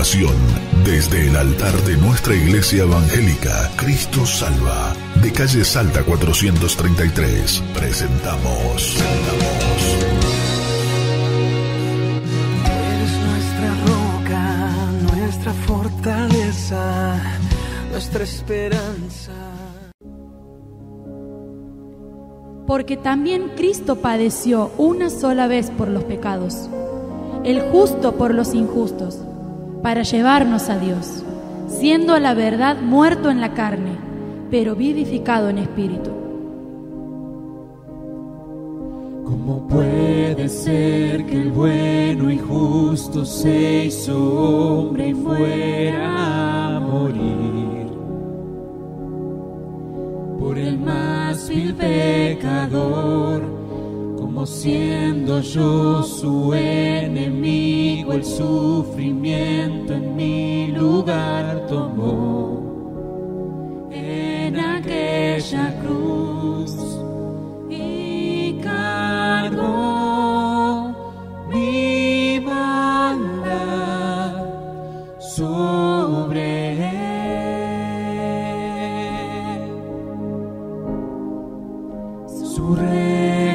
continuación, desde el altar de nuestra iglesia evangélica, Cristo Salva, de calle Salta 433, presentamos. Eres nuestra roca, nuestra fortaleza, nuestra esperanza. Porque también Cristo padeció una sola vez por los pecados, el justo por los injustos, para llevarnos a Dios, siendo a la verdad muerto en la carne, pero vivificado en espíritu. ¿Cómo puede ser que el bueno y justo se hizo hombre y fuera a morir por el más vil pecador? Como siendo yo su enemigo, el sufrimiento en mi lugar tomó en aquella cruz y cargó mi maldad sobre él. Su rectitud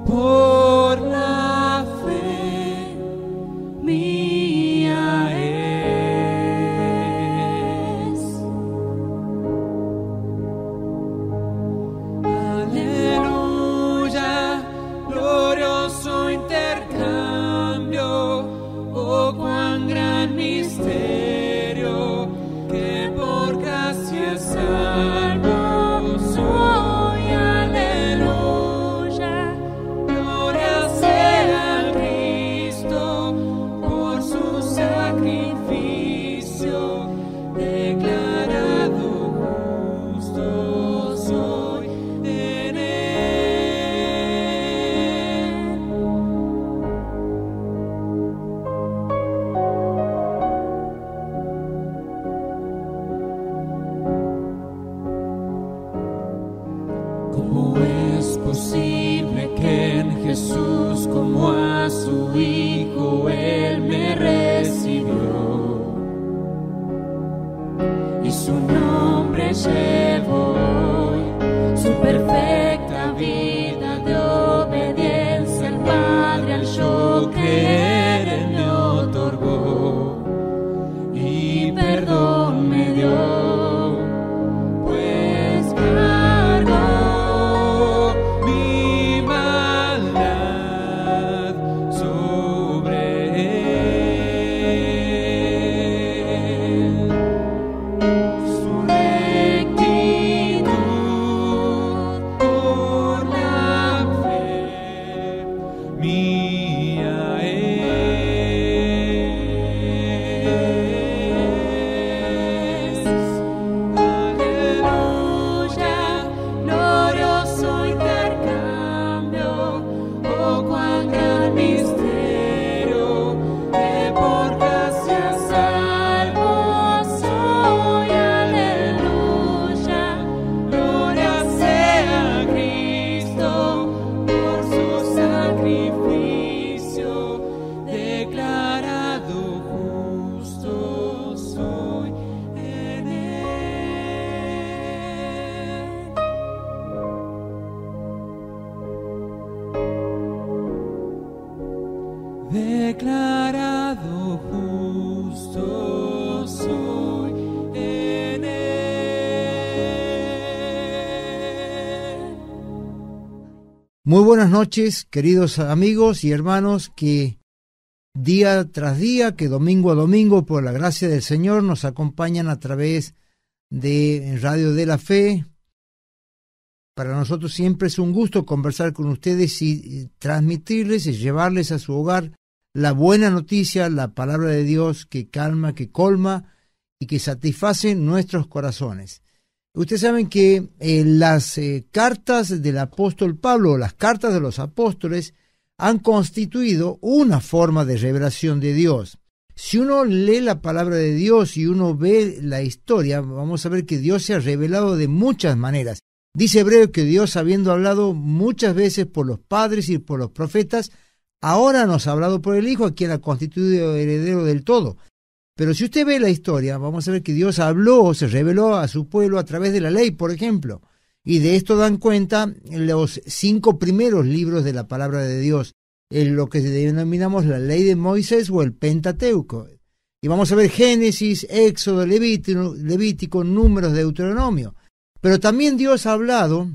por la fe mía es. Aleluya, glorioso intercambio, oh cuán gran misterio, que por gracia es salvo. ¿Cómo es posible que en Jesús, como a su Hijo, Él me recibió y su nombre llevó hoy, su perfecta vida de obediencia al Padre, al yo creer Él me otorgó y perdón me dio? Declarado justo soy en él. Muy buenas noches, queridos amigos y hermanos que día tras día, que domingo a domingo, por la gracia del Señor, nos acompañan a través de Radio de la Fe. Para nosotros siempre es un gusto conversar con ustedes y transmitirles y llevarles a su hogar la buena noticia, la palabra de Dios que calma, que colma y que satisface nuestros corazones. Ustedes saben que las cartas del apóstol Pablo, las cartas de los apóstoles, han constituido una forma de revelación de Dios. Si uno lee la palabra de Dios y uno ve la historia, vamos a ver que Dios se ha revelado de muchas maneras. Dice Hebreo que Dios, habiendo hablado muchas veces por los padres y por los profetas, ahora nos ha hablado por el Hijo, a quien ha constituido heredero del todo. Pero si usted ve la historia, vamos a ver que Dios habló, se reveló a su pueblo a través de la ley, por ejemplo. Y de esto dan cuenta los 5 primeros libros de la palabra de Dios, en lo que denominamos la ley de Moisés o el Pentateuco. Y vamos a ver Génesis, Éxodo, Levítico, Números, Deuteronomio. Pero también Dios ha hablado,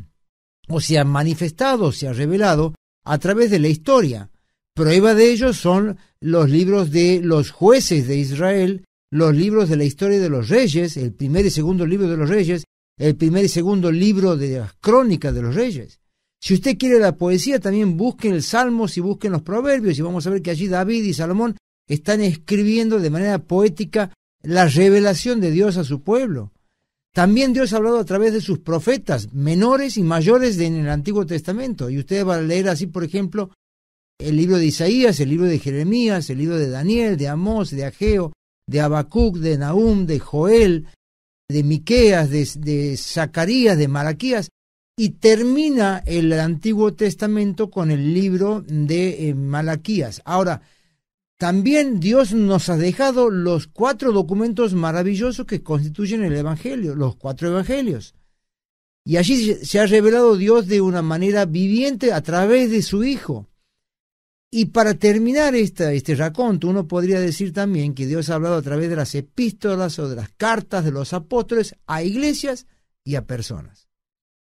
o se ha manifestado, se ha revelado a través de la historia. Prueba de ello son los libros de los jueces de Israel, los libros de la historia de los reyes, el primer y segundo libro de los reyes, el primer y segundo libro de las crónicas de los reyes. Si usted quiere la poesía, también busquen el Salmos y busquen los Proverbios, y vamos a ver que allí David y Salomón están escribiendo de manera poética la revelación de Dios a su pueblo. También Dios ha hablado a través de sus profetas, menores y mayores en el Antiguo Testamento. Y usted va a leer así, por ejemplo, el libro de Isaías, el libro de Jeremías, el libro de Daniel, de Amós, de Ageo, de Habacuc, de Nahum, de Joel, de Miqueas, de Zacarías, de Malaquías, y termina el Antiguo Testamento con el libro de Malaquías. Ahora, también Dios nos ha dejado los 4 documentos maravillosos que constituyen el Evangelio, los 4 Evangelios. Y allí se ha revelado Dios de una manera viviente a través de su Hijo. Y para terminar este raconto, uno podría decir también que Dios ha hablado a través de las epístolas o de las cartas de los apóstoles a iglesias y a personas.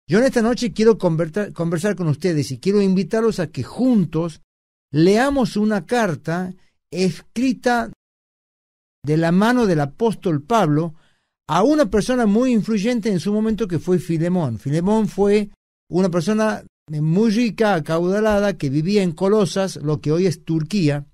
Yo en esta noche quiero conversar con ustedes y quiero invitarlos a que juntos leamos una carta escrita de la mano del apóstol Pablo a una persona muy influyente en su momento, que fue Filemón. Filemón fue una persona muy rica, acaudalada, que vivía en Colosas, lo que hoy es Turquía.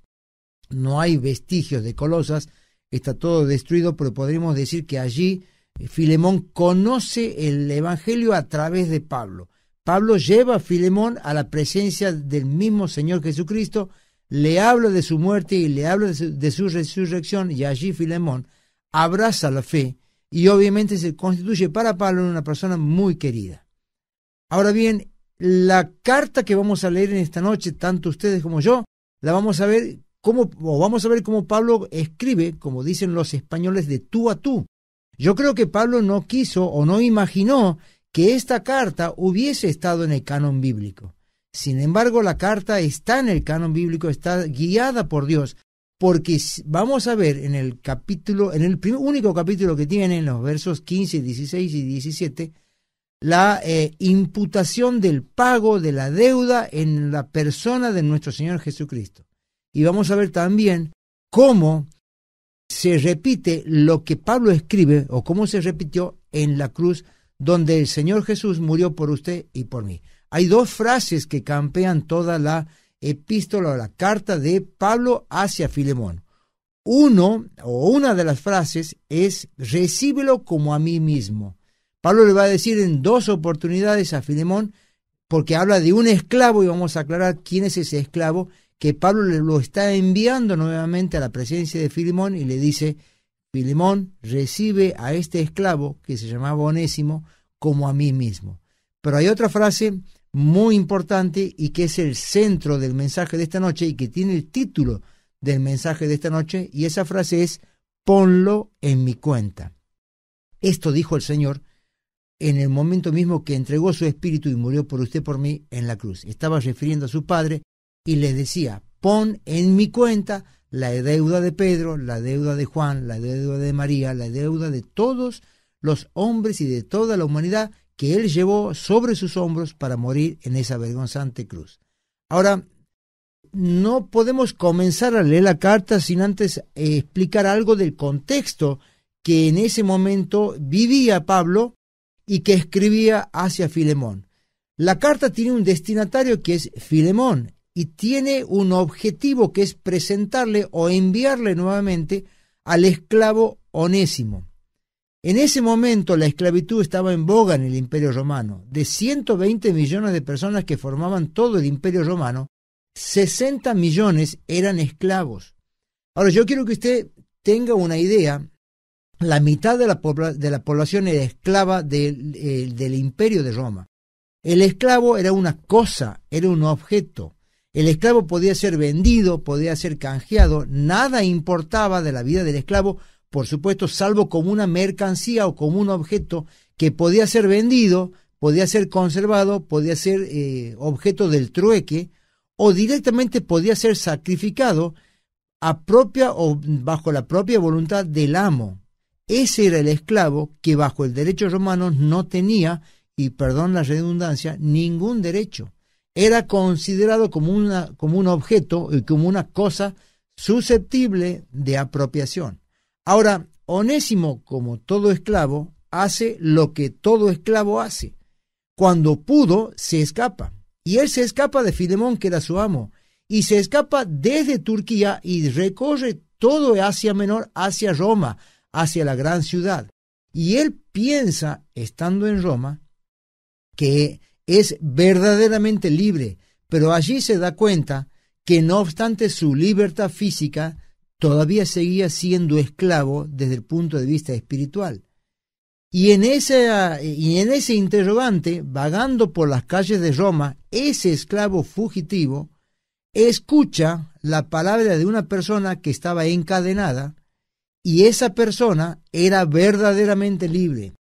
No hay vestigios de Colosas, está todo destruido, pero podríamos decir que allí Filemón conoce el Evangelio a través de Pablo. Pablo lleva a Filemón a la presencia del mismo Señor Jesucristo, le habla de su muerte y le habla de su resurrección, y allí Filemón abraza la fe y obviamente se constituye para Pablo en una persona muy querida. Ahora bien, la carta que vamos a leer en esta noche, tanto ustedes como yo, la vamos a ver cómo Pablo escribe, como dicen los españoles, de tú a tú. Yo creo que Pablo no quiso o no imaginó que esta carta hubiese estado en el canon bíblico. Sin embargo, la carta está en el canon bíblico, está guiada por Dios, porque vamos a ver en el único capítulo que tiene, en los versos 15, 16 y 17, la imputación del pago de la deuda en la persona de nuestro Señor Jesucristo. Y vamos a ver también cómo se repite lo que Pablo escribe, o cómo se repitió en la cruz, donde el Señor Jesús murió por usted y por mí. Hay 2 frases que campean toda la epístola o la carta de Pablo hacia Filemón. Una de las frases es: recíbelo como a mí mismo. Pablo le va a decir en 2 oportunidades a Filemón, porque habla de un esclavo, y vamos a aclarar quién es ese esclavo, que Pablo lo está enviando nuevamente a la presencia de Filemón y le dice: Filemón, recibe a este esclavo, que se llamaba Onésimo, como a mí mismo. Pero hay otra frase muy importante y que es el centro del mensaje de esta noche y que tiene el título del mensaje de esta noche, y esa frase es: ponlo en mi cuenta. Esto dijo el Señor en el momento mismo que entregó su espíritu y murió por usted, por mí, en la cruz. Estaba refiriendo a su Padre y le decía: pon en mi cuenta la deuda de Pedro, la deuda de Juan, la deuda de María, la deuda de todos los hombres y de toda la humanidad que él llevó sobre sus hombros para morir en esa vergonzante cruz. Ahora, no podemos comenzar a leer la carta sin antes explicar algo del contexto que en ese momento vivía Pablo y que escribía hacia Filemón. La carta tiene un destinatario que es Filemón y tiene un objetivo que es presentarle o enviarle nuevamente al esclavo Onésimo. En ese momento la esclavitud estaba en boga en el Imperio Romano. De 120 millones de personas que formaban todo el Imperio Romano, 60 millones eran esclavos. Ahora, yo quiero que usted tenga una idea. La mitad de la población era esclava del Imperio de Roma. El esclavo era una cosa, era un objeto. El esclavo podía ser vendido, podía ser canjeado, nada importaba de la vida del esclavo, por supuesto, salvo como una mercancía o como un objeto que podía ser vendido, podía ser conservado, podía ser objeto del trueque, o directamente podía ser sacrificado a propia o bajo la propia voluntad del amo. Ese era el esclavo que bajo el derecho romano no tenía, y perdón la redundancia, ningún derecho. Era considerado como un objeto y como una cosa susceptible de apropiación. Ahora, Onésimo, como todo esclavo, hace lo que todo esclavo hace. Cuando pudo, se escapa. Y él se escapa de Filemón, que era su amo, y se escapa desde Turquía y recorre todo Asia Menor hacia Roma, hacia la gran ciudad. Y él piensa, estando en Roma, que es verdaderamente libre, pero allí se da cuenta que no obstante su libertad física, todavía seguía siendo esclavo desde el punto de vista espiritual. Y en ese interrogante, vagando por las calles de Roma, ese esclavo fugitivo escucha la palabra de una persona que estaba encadenada, y esa persona era verdaderamente libre.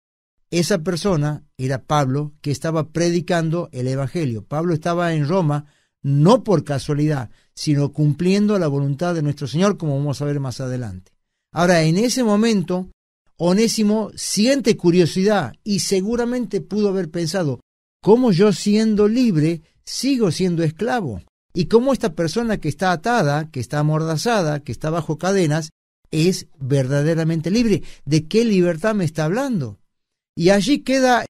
Esa persona era Pablo, que estaba predicando el Evangelio. Pablo estaba en Roma no por casualidad, sino cumpliendo la voluntad de nuestro Señor, como vamos a ver más adelante. Ahora, en ese momento, Onésimo siente curiosidad y seguramente pudo haber pensado, ¿cómo yo siendo libre sigo siendo esclavo? Y cómo esta persona que está atada, que está amordazada, que está bajo cadenas, es verdaderamente libre. ¿De qué libertad me está hablando? Y allí queda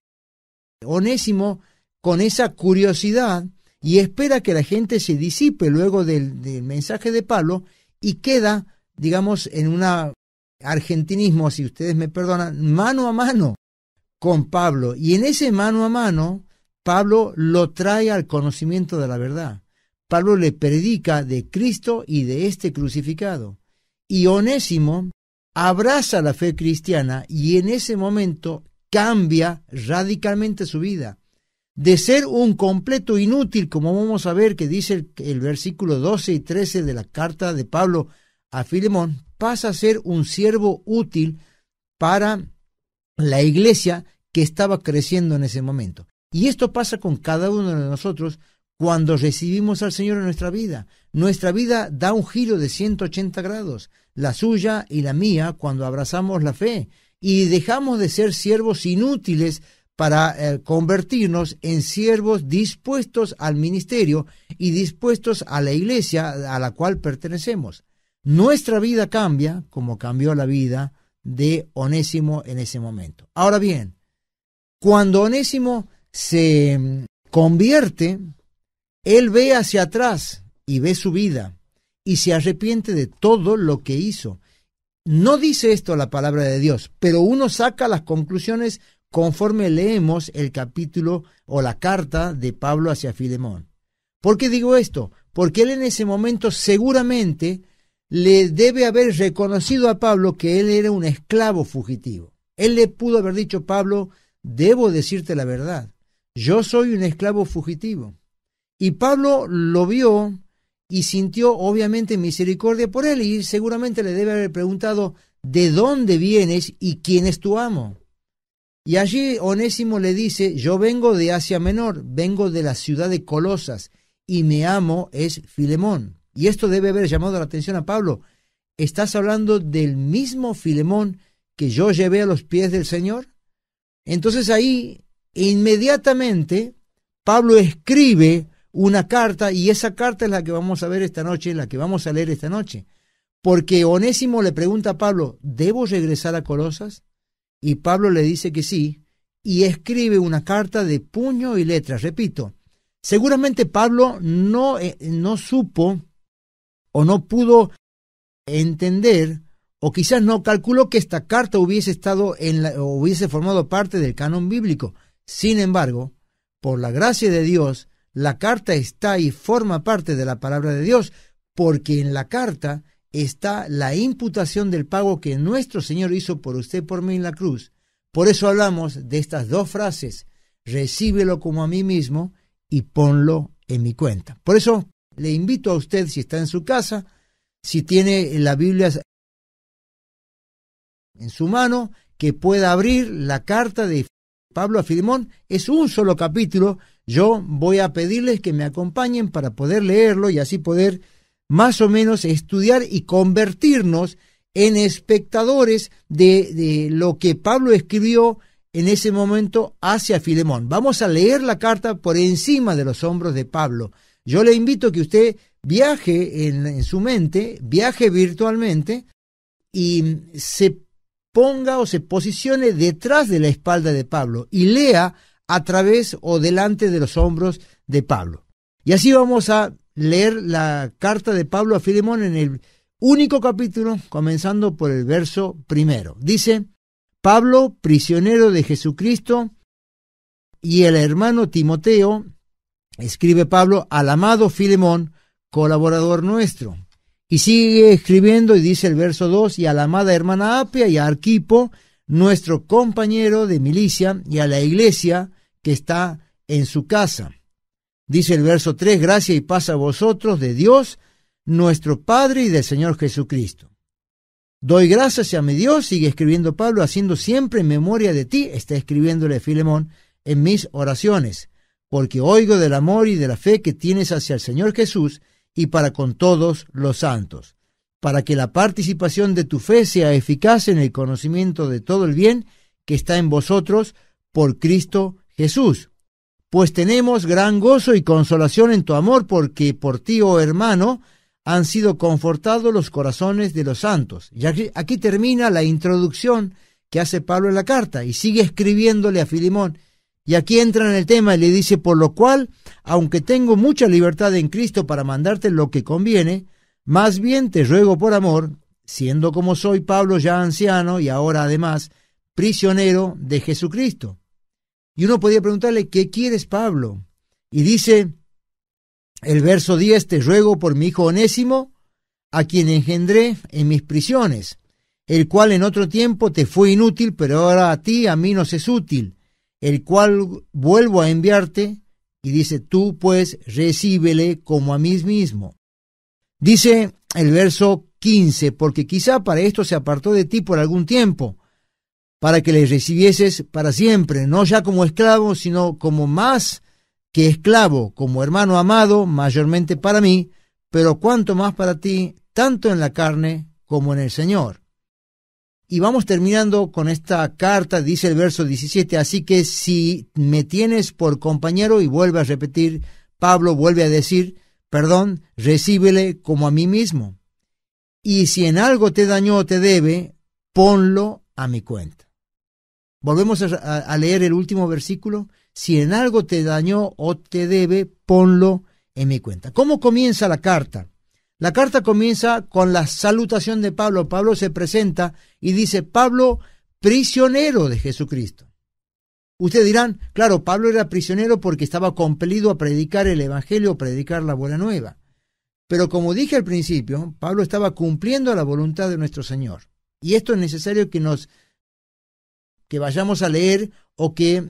Onésimo con esa curiosidad y espera que la gente se disipe luego del mensaje de Pablo y queda, digamos, en un argentinismo, si ustedes me perdonan, mano a mano con Pablo. Y en ese mano a mano, Pablo lo trae al conocimiento de la verdad. Pablo le predica de Cristo y de este crucificado. Y Onésimo abraza la fe cristiana y en ese momento cambia radicalmente su vida. De ser un completo inútil, como vamos a ver que dice el versículo 12 y 13 de la carta de Pablo a Filemón, pasa a ser un siervo útil para la iglesia que estaba creciendo en ese momento. Y esto pasa con cada uno de nosotros cuando recibimos al Señor en nuestra vida. Nuestra vida da un giro de 180 grados, la suya y la mía, cuando abrazamos la fe y dejamos de ser siervos inútiles para convertirnos en siervos dispuestos al ministerio y dispuestos a la iglesia a la cual pertenecemos. Nuestra vida cambia como cambió la vida de Onésimo en ese momento. Ahora bien, cuando Onésimo se convierte, él ve hacia atrás y ve su vida y se arrepiente de todo lo que hizo. No dice esto la palabra de Dios, pero uno saca las conclusiones conforme leemos el capítulo o la carta de Pablo hacia Filemón. ¿Por qué digo esto? Porque él en ese momento seguramente le debe haber reconocido a Pablo que él era un esclavo fugitivo. Él le pudo haber dicho, Pablo, debo decirte la verdad, yo soy un esclavo fugitivo. Y Pablo lo vio y sintió obviamente misericordia por él y seguramente le debe haber preguntado, ¿de dónde vienes y quién es tu amo? Y allí Onésimo le dice, yo vengo de Asia Menor, vengo de la ciudad de Colosas y mi amo es Filemón. Y esto debe haber llamado la atención a Pablo. ¿Estás hablando del mismo Filemón que yo llevé a los pies del Señor? Entonces ahí inmediatamente Pablo escribe una carta y esa carta es la que vamos a ver esta noche, la que vamos a leer esta noche. Porque Onésimo le pregunta a Pablo, ¿debo regresar a Colosas? Y Pablo le dice que sí y escribe una carta de puño y letra. Repito, seguramente Pablo no supo o no pudo entender, o quizás no calculó que esta carta hubiese formado parte del canon bíblico. Sin embargo, por la gracia de Dios, la carta está y forma parte de la palabra de Dios, porque en la carta está la imputación del pago que nuestro Señor hizo por usted y por mí en la cruz. Por eso hablamos de estas dos frases, recíbelo como a mí mismo y ponlo en mi cuenta. Por eso Le invito a usted, si está en su casa, si tiene la Biblia en su mano, que pueda abrir la carta de Pablo a Filemón. Es un solo capítulo. Yo voy a pedirles que me acompañen para poder leerlo y así poder más o menos estudiar y convertirnos en espectadores de lo que Pablo escribió en ese momento hacia Filemón. Vamos a leer la carta por encima de los hombros de Pablo. Yo le invito a que usted viaje en su mente, viaje virtualmente y se ponga o se posicione detrás de la espalda de Pablo y lea a través o delante de los hombros de Pablo. Y así vamos a leer la carta de Pablo a Filemón en el único capítulo, comenzando por el verso 1. Dice: Pablo, prisionero de Jesucristo, y el hermano Timoteo, escribe Pablo, al amado Filemón, colaborador nuestro. Y sigue escribiendo y dice el verso 2, y a la amada hermana Apia y a Arquipo, nuestro compañero de milicia, y a la iglesia que está en su casa. Dice el verso 3, gracia y paz a vosotros de Dios, nuestro Padre, y del Señor Jesucristo. Doy gracias a mi Dios, sigue escribiendo Pablo, haciendo siempre memoria de ti, está escribiéndole a Filemón, en mis oraciones, porque oigo del amor y de la fe que tienes hacia el Señor Jesús y para con todos los santos, para que la participación de tu fe sea eficaz en el conocimiento de todo el bien que está en vosotros por Cristo Jesús. Pues tenemos gran gozo y consolación en tu amor, porque por ti, oh hermano, han sido confortados los corazones de los santos. Y aquí termina la introducción que hace Pablo en la carta, y sigue escribiéndole a Filemón. Y aquí entra en el tema y le dice: por lo cual, aunque tengo mucha libertad en Cristo para mandarte lo que conviene, más bien te ruego por amor, siendo como soy Pablo ya anciano y ahora además prisionero de Jesucristo. Y uno podía preguntarle: ¿qué quieres, Pablo? Y dice el verso 10, te ruego por mi hijo Onésimo, a quien engendré en mis prisiones, el cual en otro tiempo te fue inútil, pero ahora a mí nos es útil, el cual vuelvo a enviarte, y dice, tú pues recíbele como a mí mismo. Dice el verso 15, porque quizá para esto se apartó de ti por algún tiempo, para que le recibieses para siempre, no ya como esclavo, sino como más que esclavo, como hermano amado, mayormente para mí, pero cuanto más para ti, tanto en la carne como en el Señor. Y vamos terminando con esta carta, dice el verso 17, así que si me tienes por compañero, y vuelve a repetir, Pablo vuelve a decir, perdón, recíbele como a mí mismo. Y si en algo te dañó o te debe, ponlo a mi cuenta. Volvemos a leer el último versículo. Si en algo te dañó o te debe, ponlo en mi cuenta. ¿Cómo comienza la carta? La carta comienza con la salutación de Pablo. Pablo se presenta y dice, Pablo, prisionero de Jesucristo. Ustedes dirán, claro, Pablo era prisionero porque estaba compelido a predicar el evangelio, predicar la buena nueva. Pero como dije al principio, Pablo estaba cumpliendo la voluntad de nuestro Señor. Y esto es necesario que vayamos a leer o que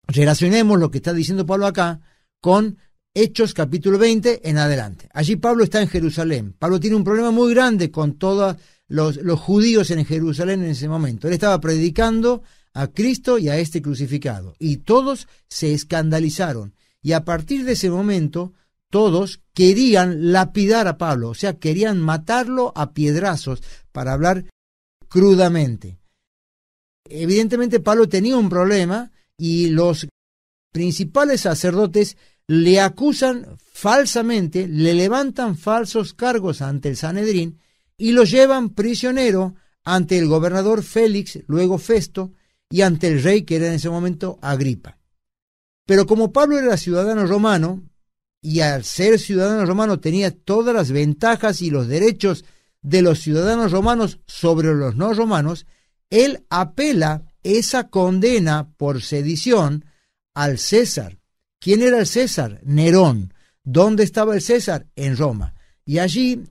relacionemos lo que está diciendo Pablo acá con Hechos capítulo 20 en adelante. Allí Pablo está en Jerusalén. Pablo tiene un problema muy grande con todos los judíos en Jerusalén en ese momento. Él estaba predicando a Cristo y a este crucificado. Y todos se escandalizaron. Y a partir de ese momento, todos querían lapidar a Pablo. O sea, querían matarlo a piedrazos, para hablar crudamente. Evidentemente, Pablo tenía un problema y los principales sacerdotes le acusan falsamente, le levantan falsos cargos ante el Sanedrín y lo llevan prisionero ante el gobernador Félix, luego Festo, y ante el rey que era en ese momento Agripa. Pero como Pablo era ciudadano romano, y al ser ciudadano romano tenía todas las ventajas y los derechos de los ciudadanos romanos sobre los no romanos, él apela esa condena por sedición al César. ¿Quién era el César? Nerón. ¿Dónde estaba el César? En Roma. Y allí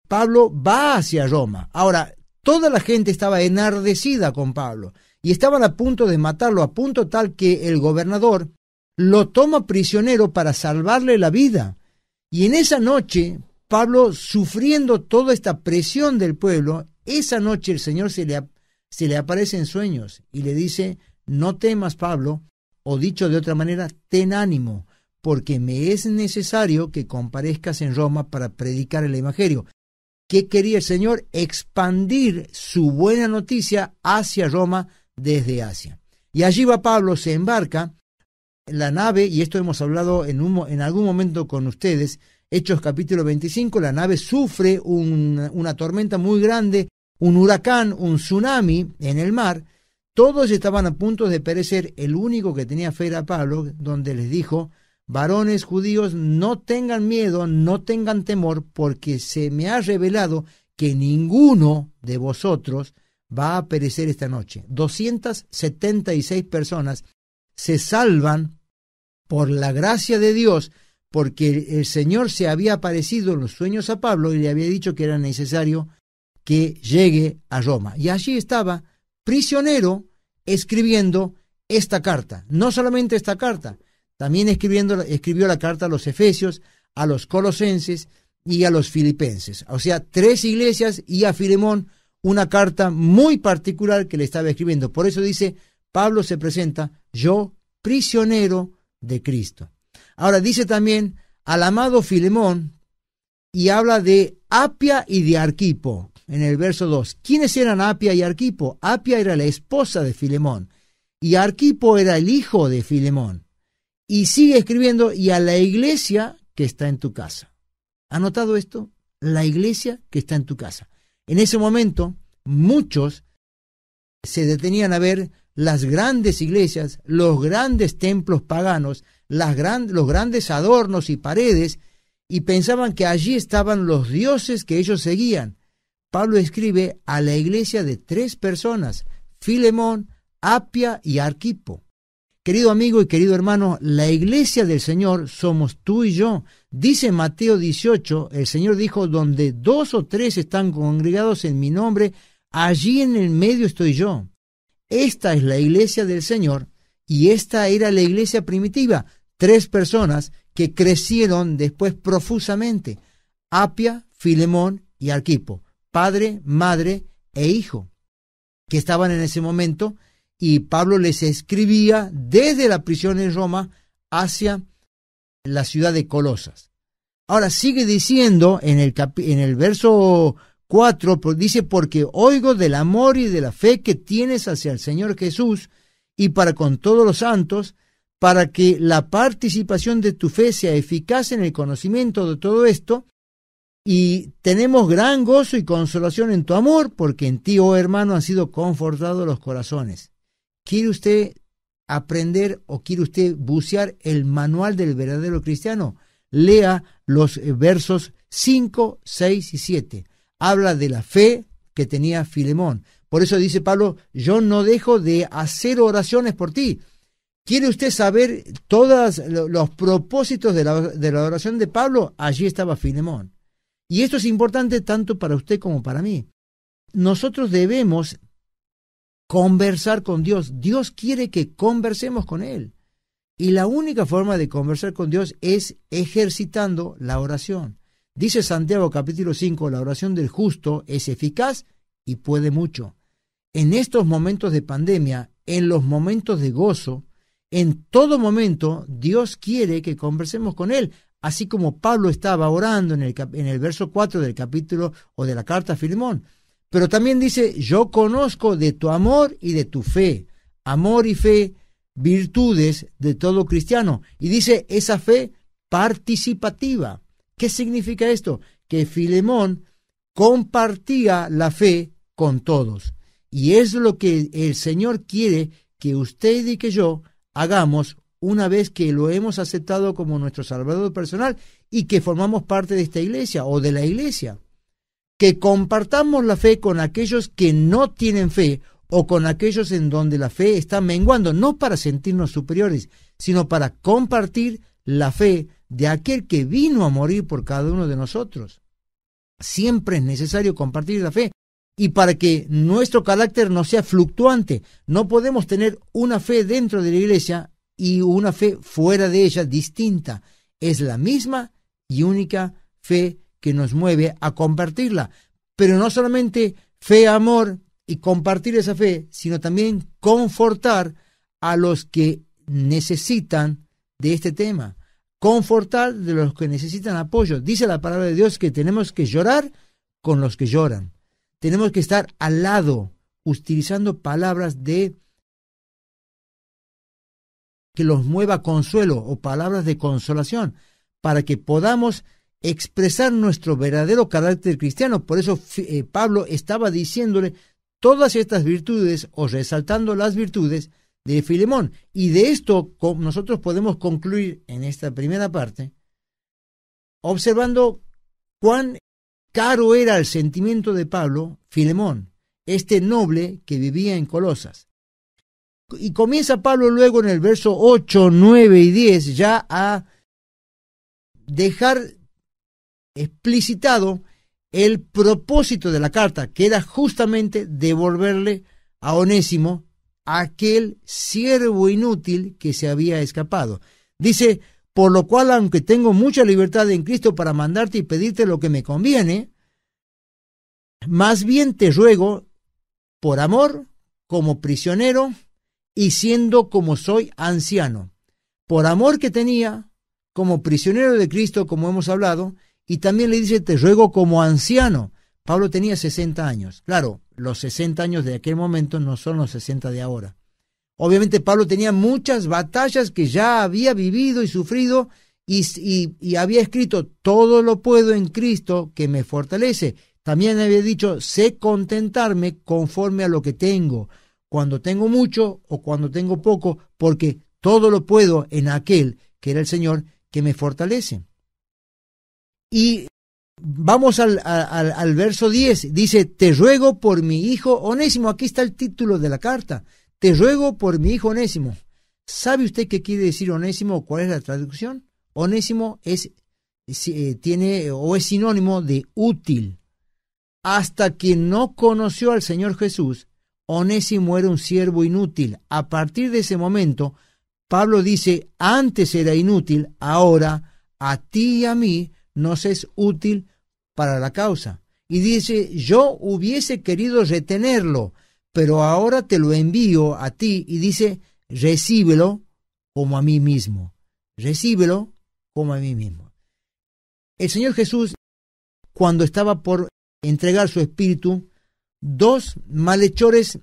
Pablo va hacia Roma. Ahora, toda la gente estaba enardecida con Pablo y estaban a punto de matarlo, a punto tal que el gobernador lo toma prisionero para salvarle la vida. Y en esa noche, Pablo, sufriendo toda esta presión del pueblo, esa noche el Señor se le aparece en sueños y le dice: no temas, Pablo, o dicho de otra manera, ten ánimo, porque me es necesario que comparezcas en Roma para predicar el Evangelio. ¿Qué quería el Señor? Expandir su buena noticia hacia Roma desde Asia. Y allí va Pablo, se embarca en la nave, y esto hemos hablado en algún momento con ustedes, Hechos capítulo 25, la nave sufre una tormenta muy grande, un huracán, un tsunami en el mar. Todos estaban a punto de perecer. El único que tenía fe era Pablo, donde les dijo: varones judíos, no tengan miedo, no tengan temor, porque se me ha revelado que ninguno de vosotros va a perecer esta noche. 276 personas se salvan por la gracia de Dios, porque el Señor se había aparecido en los sueños a Pablo y le había dicho que era necesario que llegue a Roma. Y allí estaba, prisionero, escribiendo esta carta. No solamente esta carta, también escribió la carta a los Efesios, a los Colosenses y a los Filipenses. O sea, 3 iglesias, y a Filemón una carta muy particular que le estaba escribiendo. Por eso dice, Pablo se presenta: yo, prisionero de Cristo. Ahora dice también al amado Filemón, y habla de Apia y de Arquipo en el verso 2. ¿Quiénes eran Apia y Arquipo? Apia era la esposa de Filemón y Arquipo era el hijo de Filemón. Y sigue escribiendo: y a la iglesia que está en tu casa. ¿Ha notado esto? La iglesia que está en tu casa. En ese momento, muchos se detenían a ver las grandes iglesias, los grandes templos paganos, los grandes adornos y paredes, y pensaban que allí estaban los dioses que ellos seguían. Pablo escribe a la iglesia de 3 personas: Filemón, Apia y Arquipo. Querido amigo y querido hermano, la iglesia del Señor somos tú y yo. Dice Mateo 18, el Señor dijo: donde 2 o 3 están congregados en mi nombre, allí en el medio estoy yo. Esta es la iglesia del Señor, y esta era la iglesia primitiva. 3 personas que crecieron después profusamente: Apia, Filemón y Arquipo, padre, madre e hijo, que estaban en ese momento, y Pablo les escribía desde la prisión en Roma hacia la ciudad de Colosas. Ahora sigue diciendo en el verso 4, dice: porque oigo del amor y de la fe que tienes hacia el Señor Jesús y para con todos los santos, para que la participación de tu fe sea eficaz en el conocimiento de todo esto, y tenemos gran gozo y consolación en tu amor, porque en ti, oh hermano, han sido confortados los corazones. ¿Quiere usted aprender o quiere usted bucear el manual del verdadero cristiano? Lea los versos 5, 6 y 7. Habla de la fe que tenía Filemón. Por eso dice Pablo: yo no dejo de hacer oraciones por ti. ¿Quiere usted saber todos los propósitos de la oración de Pablo? Allí estaba Filemón. Y esto es importante tanto para usted como para mí. Nosotros debemos conversar con Dios. Dios quiere que conversemos con Él. Y la única forma de conversar con Dios es ejercitando la oración. Dice Santiago capítulo 5, la oración del justo es eficaz y puede mucho. En estos momentos de pandemia, en los momentos de gozo, en todo momento, Dios quiere que conversemos con Él, así como Pablo estaba orando en el verso 4 del capítulo o de la carta a Filemón. Pero también dice: yo conozco de tu amor y de tu fe. Amor y fe, virtudes de todo cristiano. Y dice esa fe participativa. ¿Qué significa esto? Que Filemón compartía la fe con todos. Y es lo que el Señor quiere que usted y que yo hagamos una vez que lo hemos aceptado como nuestro Salvador personal y que formamos parte de esta iglesia o de la iglesia. Que compartamos la fe con aquellos que no tienen fe o con aquellos en donde la fe está menguando, no para sentirnos superiores, sino para compartir la fe de aquel que vino a morir por cada uno de nosotros. Siempre es necesario compartir la fe. Y para que nuestro carácter no sea fluctuante, no podemos tener una fe dentro de la iglesia y una fe fuera de ella distinta. Es la misma y única fe que nos mueve a compartirla. Pero no solamente fe, amor y compartir esa fe, sino también confortar a los que necesitan de este tema. Confortar de los que necesitan apoyo. Dice la palabra de Dios que tenemos que llorar con los que lloran. Tenemos que estar al lado, utilizando palabras que los mueva consuelo o palabras de consolación, para que podamos expresar nuestro verdadero carácter cristiano. Por eso Pablo estaba diciéndole todas estas virtudes o resaltando las virtudes de Filemón. Y de esto nosotros podemos concluir en esta primera parte, observando cuán caro era el sentimiento de Pablo, Filemón, este noble que vivía en Colosas. Y comienza Pablo luego en el verso 8, 9 y 10 ya a dejar explicitado el propósito de la carta, que era justamente devolverle a Onésimo aquel siervo inútil que se había escapado. Dice: por lo cual, aunque tengo mucha libertad en Cristo para mandarte y pedirte lo que me conviene, más bien te ruego, por amor, como prisionero, y siendo como soy anciano, por amor que tenía, como prisionero de Cristo, como hemos hablado, y también le dice, te ruego como anciano. Pablo tenía 60 años. Claro, los 60 años de aquel momento no son los 60 de ahora. Obviamente Pablo tenía muchas batallas que ya había vivido y sufrido, y había escrito, todo lo puedo en Cristo que me fortalece. También había dicho, sé contentarme conforme a lo que tengo, cuando tengo mucho o cuando tengo poco, porque todo lo puedo en aquel que era el Señor que me fortalece. Y vamos al verso 10, dice, te ruego por mi hijo Onésimo. Aquí está el título de la carta, te ruego por mi hijo Onésimo. ¿Sabe usted qué quiere decir Onésimo? ¿Cuál es la traducción? Onésimo es sinónimo de útil. Hasta quien no conoció al Señor Jesús, Onésimo era un siervo inútil. A partir de ese momento, Pablo dice, antes era inútil, ahora a ti y a mí nos es útil para la causa. Y dice, yo hubiese querido retenerlo, pero ahora te lo envío a ti. Y dice, recíbelo como a mí mismo. Recíbelo como a mí mismo. El Señor Jesús, cuando estaba por entregar su espíritu, 2 malhechores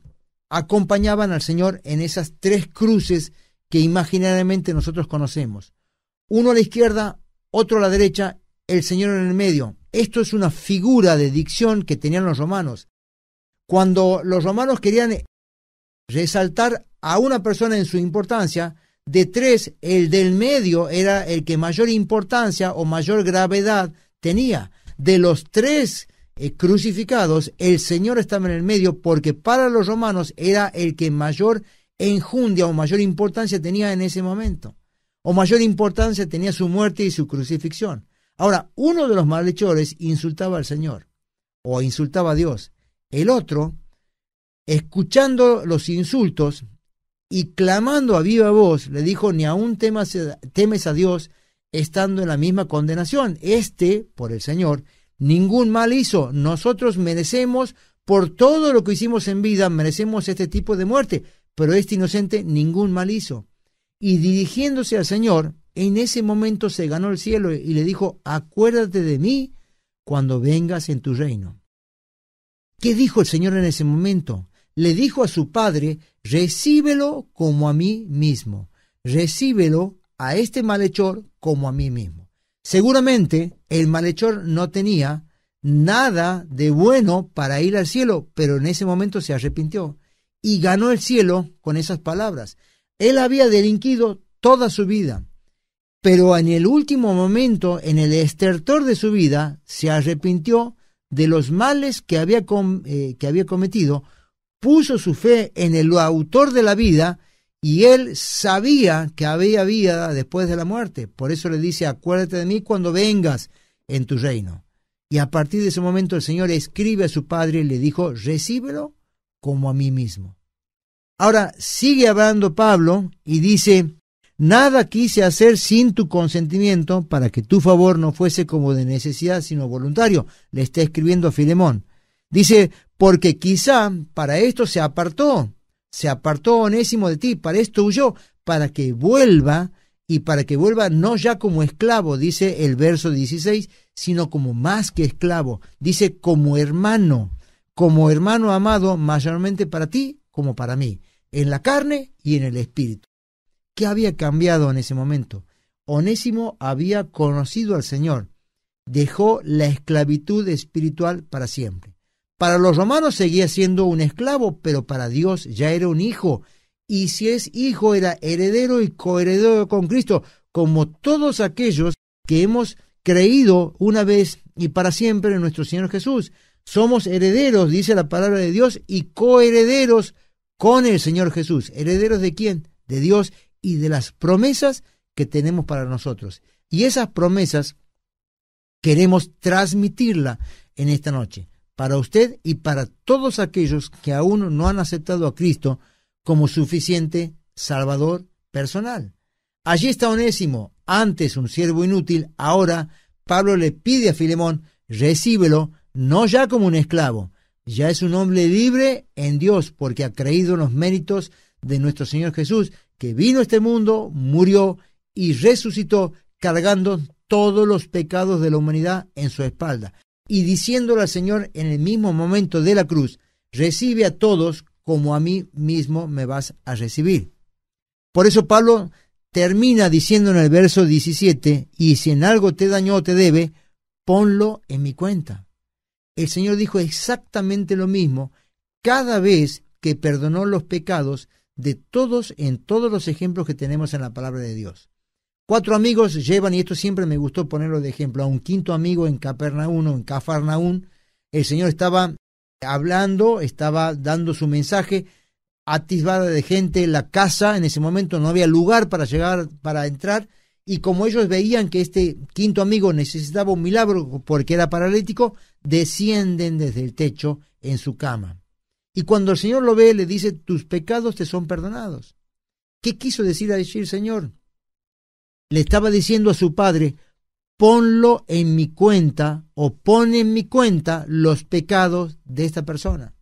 acompañaban al Señor en esas 3 cruces que imaginariamente nosotros conocemos. Uno a la izquierda, otro a la derecha, el Señor en el medio. Esto es una figura de dicción que tenían los romanos. Cuando los romanos querían resaltar a una persona en su importancia, de 3, el del medio era el que mayor importancia o mayor gravedad tenía. De los 3 crucificados, el Señor estaba en el medio, porque para los romanos era el que mayor enjundia o mayor importancia tenía en ese momento, o mayor importancia tenía su muerte y su crucifixión. Ahora, uno de los malhechores insultaba al Señor, o insultaba a Dios. El otro, escuchando los insultos y clamando a viva voz, le dijo, ni aún temes a Dios, estando en la misma condenación. Por el Señor, ningún mal hizo. Nosotros merecemos, por todo lo que hicimos en vida, merecemos este tipo de muerte, pero este inocente ningún mal hizo. Y dirigiéndose al Señor, en ese momento se ganó el cielo y le dijo, acuérdate de mí cuando vengas en tu reino. ¿Qué dijo el Señor en ese momento? Le dijo a su Padre, recíbelo como a mí mismo. Recíbelo a este malhechor como a mí mismo. Seguramente el malhechor no tenía nada de bueno para ir al cielo, pero en ese momento se arrepintió y ganó el cielo con esas palabras. Él había delinquido toda su vida, pero en el último momento, en el estertor de su vida, se arrepintió de los males que había cometido, puso su fe en el autor de la vida, y él sabía que había vida después de la muerte. Por eso le dice, acuérdate de mí cuando vengas en tu reino. Y a partir de ese momento el Señor escribe a su Padre y le dijo, recíbelo como a mí mismo. Ahora sigue hablando Pablo y dice, Nada quise hacer sin tu consentimiento, para que tu favor no fuese como de necesidad, sino voluntario. Le está escribiendo a Filemón. Dice, porque quizá para esto se apartó Onésimo de ti, para esto huyó, para que vuelva, y para que vuelva no ya como esclavo, dice el verso 16, sino como más que esclavo, dice como hermano amado, mayormente para ti como para mí, en la carne y en el espíritu. ¿Qué había cambiado en ese momento? Onésimo había conocido al Señor, dejó la esclavitud espiritual para siempre. Para los romanos seguía siendo un esclavo, pero para Dios ya era un hijo, y si es hijo era heredero y coheredero con Cristo, como todos aquellos que hemos creído una vez y para siempre en nuestro Señor Jesús. Somos herederos, dice la palabra de Dios, y coherederos con el Señor Jesús. ¿Herederos de quién? De Dios y de las promesas que tenemos para nosotros. Y esas promesas queremos transmitirla en esta noche, para usted y para todos aquellos que aún no han aceptado a Cristo como suficiente Salvador personal. Allí está Onésimo, antes un siervo inútil, ahora Pablo le pide a Filemón, recíbelo, no ya como un esclavo, ya es un hombre libre en Dios, porque ha creído en los méritos de nuestro Señor Jesús, que vino a este mundo, murió y resucitó, cargando todos los pecados de la humanidad en su espalda, y diciéndole al Señor en el mismo momento de la cruz, recibe a todos como a mí mismo me vas a recibir. Por eso Pablo termina diciendo en el verso 17, y si en algo te dañó o te debe, ponlo en mi cuenta. El Señor dijo exactamente lo mismo cada vez que perdonó los pecados de todos en todos los ejemplos que tenemos en la palabra de Dios. 4 amigos llevan, y esto siempre me gustó ponerlo de ejemplo, a un quinto amigo en Cafarnaún. El Señor estaba hablando, estaba dando su mensaje, atisbada de gente, la casa en ese momento no había lugar para entrar, y como ellos veían que este quinto amigo necesitaba un milagro porque era paralítico, descienden desde el techo en su cama. Y cuando el Señor lo ve, le dice, tus pecados te son perdonados. ¿Qué quiso decir allí el Señor? Le estaba diciendo a su padre, ponlo en mi cuenta, o pon en mi cuenta los pecados de esta persona.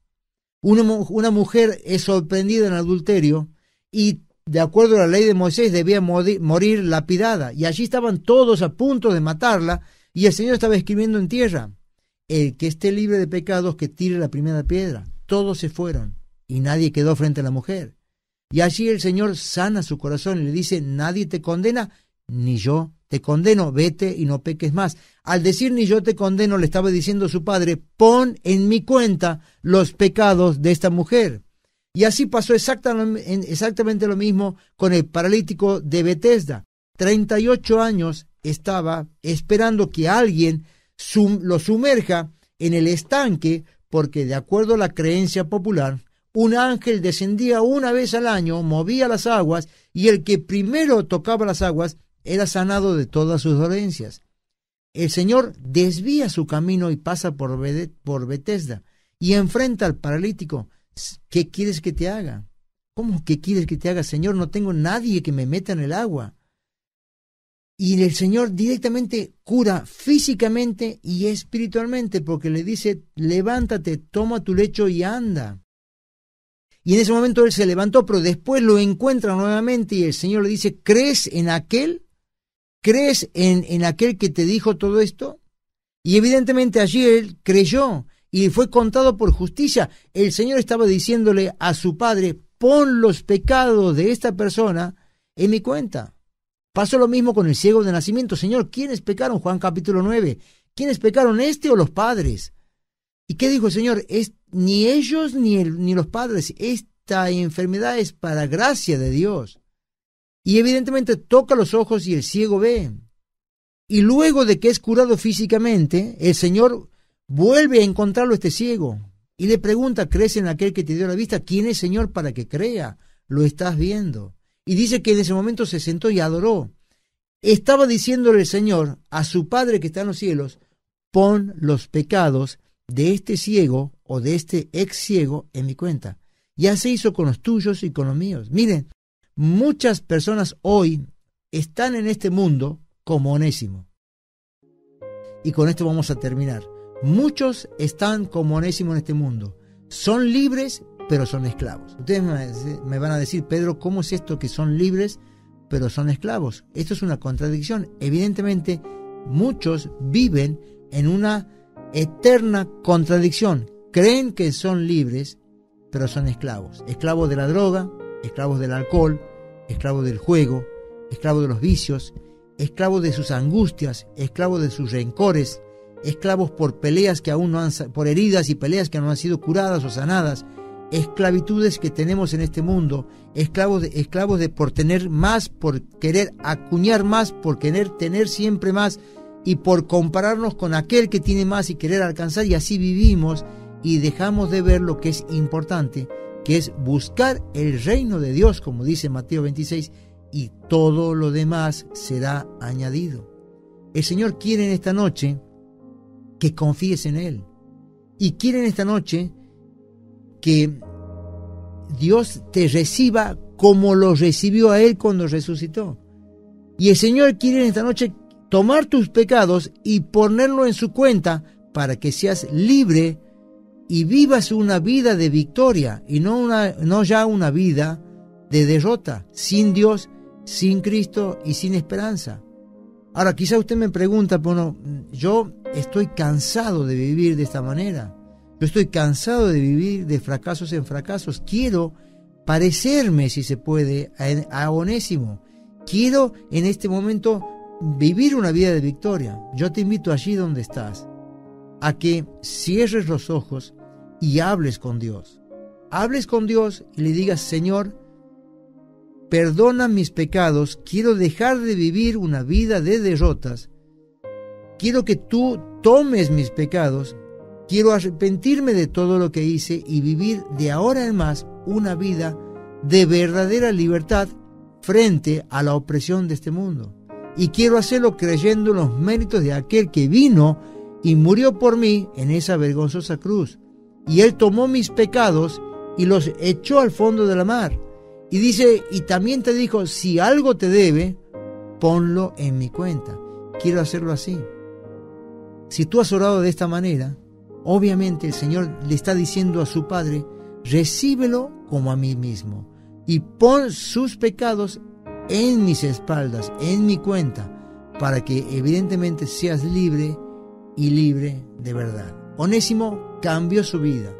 Una mujer es sorprendida en adulterio y de acuerdo a la ley de Moisés debía morir lapidada, y allí estaban todos a punto de matarla, y el Señor estaba escribiendo en tierra, el que esté libre de pecados que tire la primera piedra. Todos se fueron y nadie quedó frente a la mujer, y allí el Señor sana su corazón y le dice, nadie te condena, ni yo te condeno, vete y no peques más. Al decir ni yo te condeno, le estaba diciendo a su padre, pon en mi cuenta los pecados de esta mujer. Y así pasó exactamente lo mismo con el paralítico de Betesda. 38 años estaba esperando que alguien lo sumerja en el estanque, porque de acuerdo a la creencia popular, un ángel descendía una vez al año, movía las aguas, y el que primero tocaba las aguas era sanado de todas sus dolencias. El Señor desvía su camino y pasa por Betesda y enfrenta al paralítico. ¿Qué quieres que te haga? ¿Cómo que quieres que te haga, Señor? No tengo nadie que me meta en el agua. Y el Señor directamente cura físicamente y espiritualmente, porque le dice, levántate, toma tu lecho y anda. Y en ese momento él se levantó, pero después lo encuentra nuevamente y el Señor le dice, ¿crees en aquel? ¿Crees en aquel que te dijo todo esto? Y evidentemente allí él creyó y fue contado por justicia. El Señor estaba diciéndole a su padre, pon los pecados de esta persona en mi cuenta. Pasó lo mismo con el ciego de nacimiento. Señor, ¿quiénes pecaron? Juan capítulo 9. ¿Quiénes pecaron, este o los padres? ¿Y qué dijo el Señor? Ni ellos ni los padres. Esta enfermedad es para gracia de Dios. Y evidentemente toca los ojos y el ciego ve. Y luego de que es curado físicamente, el Señor vuelve a encontrarlo este ciego y le pregunta, ¿crees en aquel que te dio la vista? ¿Quién es, Señor, para que crea? Lo estás viendo. Y dice que en ese momento se sentó y adoró. Estaba diciéndole el Señor a su Padre que está en los cielos, pon los pecados de este ciego o de este ex ciego en mi cuenta. Ya se hizo con los tuyos y con los míos. Miren, muchas personas hoy están en este mundo como Onésimo. Y con esto vamos a terminar. Muchos están como Onésimo en este mundo. Son libres, pero son esclavos. Ustedes me van a decir, Pedro, ¿cómo es esto que son libres, pero son esclavos? Esto es una contradicción. Evidentemente, muchos viven en una eterna contradicción. Creen que son libres, pero son esclavos. Esclavos de la droga, esclavos del alcohol, esclavos del juego, esclavos de los vicios, esclavos de sus angustias, esclavos de sus rencores, esclavos por peleas que aún no han, por heridas y peleas que no han sido curadas o sanadas, esclavitudes que tenemos en este mundo, esclavos de por tener más, por querer acuñar más, por querer tener siempre más y por compararnos con aquel que tiene más y querer alcanzar, y así vivimos y dejamos de ver lo que es importante, que es buscar el reino de Dios, como dice Mateo 26, y todo lo demás será añadido. El Señor quiere en esta noche que confíes en Él, y quiere en esta noche que Dios te reciba como lo recibió a Él cuando resucitó. Y el Señor quiere en esta noche tomar tus pecados y ponerlo en su cuenta para que seas libre y vivas una vida de victoria y no ya una vida de derrota, sin Dios, sin Cristo y sin esperanza. Ahora, quizá usted me pregunta, bueno, yo estoy cansado de vivir de esta manera. Yo estoy cansado de vivir de fracasos en fracasos. Quiero parecerme, si se puede, a Onésimo. Quiero en este momento vivir una vida de victoria. Yo te invito allí donde estás a que cierres los ojos y hables con Dios. Hables con Dios y le digas, Señor, perdona mis pecados, quiero dejar de vivir una vida de derrotas, quiero que tú tomes mis pecados, quiero arrepentirme de todo lo que hice y vivir de ahora en más una vida de verdadera libertad frente a la opresión de este mundo. Y quiero hacerlo creyendo en los méritos de aquel que vino y murió por mí en esa vergonzosa cruz. Y Él tomó mis pecados y los echó al fondo de la mar. Y dice, y también te dijo, si algo te debe, ponlo en mi cuenta. Quiero hacerlo así. Si tú has orado de esta manera, obviamente el Señor le está diciendo a su Padre, recíbelo como a mí mismo y pon sus pecados en mis espaldas, en mi cuenta, para que evidentemente seas libre y libre de verdad. Onésimo cambió su vida.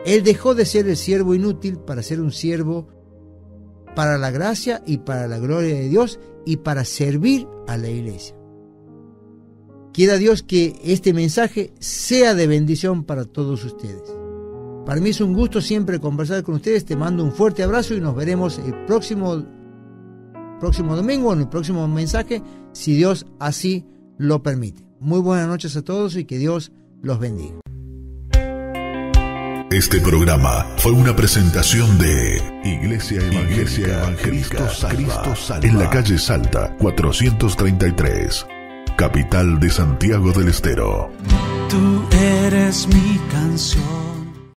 Él dejó de ser el siervo inútil para ser un siervo para la gracia y para la gloria de Dios y para servir a la iglesia. Quiera Dios que este mensaje sea de bendición para todos ustedes. Para mí es un gusto siempre conversar con ustedes. Te mando un fuerte abrazo y nos veremos el próximo domingo en el próximo mensaje, si Dios así lo permite. Muy buenas noches a todos y que Dios los bendiga. Este programa fue una presentación de Iglesia Evangélica Cristo Salva, en la calle Salta 433, capital de Santiago del Estero. Tú eres mi canción.